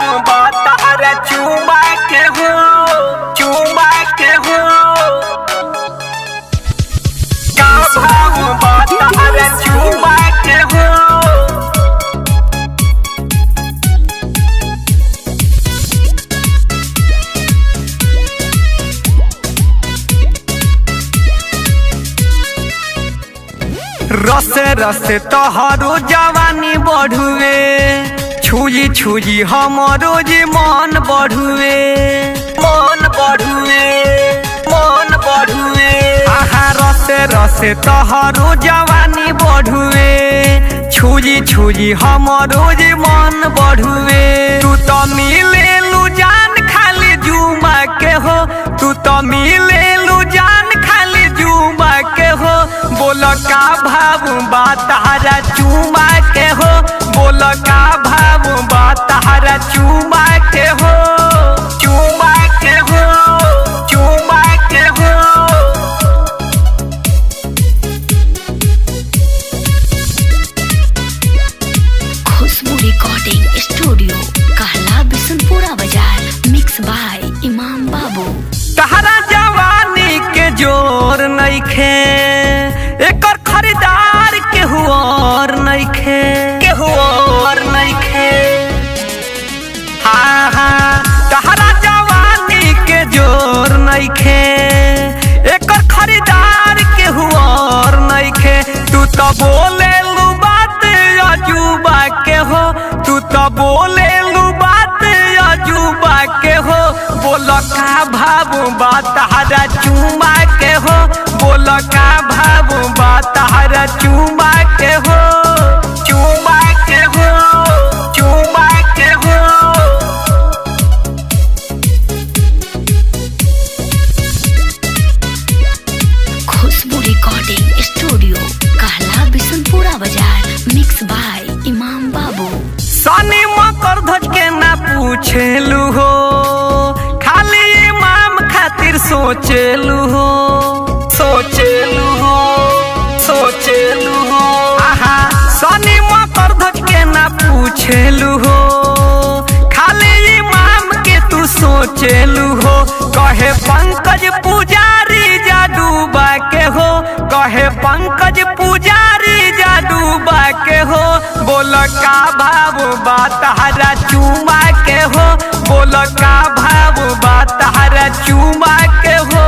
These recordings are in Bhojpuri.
भाव बतार चुमा के हो, चुमा के हो। का भाव बतार चुमा के हो। रसे रसे तोहरो जवानी बढ़ुए, छुई छुई हमरो जे मन बढ़ुए, मन बढ़ुए, मन बढ़ुए। आहा रसे रसे तोहरो जवानी बढ़ुए, छुई छुई हमरो जे मन बढ़ुए। तू तो मिलेलू जान खाली जुमा के हो, तू तो मिलेलू जान खाली जुमा के हो। बोल का भाव बतारा चुमा के हो, बोल का भाव बतारा चुमा के हो, चुमा के हो, चुमा के हो। खुशबू रिकॉर्डिंग स्टूडियो कहला बिशनपुरा बाजार। मिक्स बाय इमाम बाबू। तहरा जवानी के जोर नइखे, एकर खरीदार केहू और नइखे, केहू और नइखे। हाँ हाँ तहरा जवानी के जोर नइखे, एकर खरीदार केहू और नइखे। तू तो बोलेलू बात अजूबा के हो, तू तो बोलेलू बात अजूबा के हो। बोल का भाव बतारा चुमा के हो, बोल का भाव बतारा चुमा के हो, चुमा के हो, चुमा के हो। खुशबू रिकॉर्डिंग स्टूडियो कहला बिशनपुरा बाजार। मिक्स बाय इमाम बाबू। सनी मकर ध्वज के ना पूछेलू हो, खाली इमाम खातिर सोचेलू हो, सोचेलू हो, सोचेलू हो। आहा सनी मकर ध्वज के ना पूछेलू हो, खाली इमाम के तू सोचेलू हो। कहे पंकज पुजारी जादूबा के हो, कहे पंकज पुजारी जादूबा के हो। बोल का भाव बतारा चुमा के हो, बोल का भाव बतारा चुमा के हो।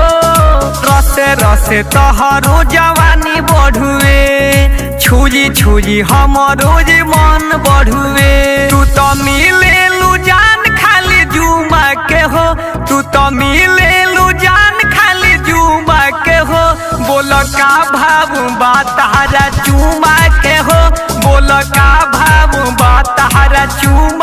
रसे रसे तोहरो जवानी बढ़ुए, छुई छुई हमरो जे मन बढ़ुए। तू तो मिलेलू जान खाली जुमा के हो, तू तो मिलेलू जान खाली जुमा के हो। बोल का भाव बतारा चुमा के हो, बोल का भाव बतारा चुमा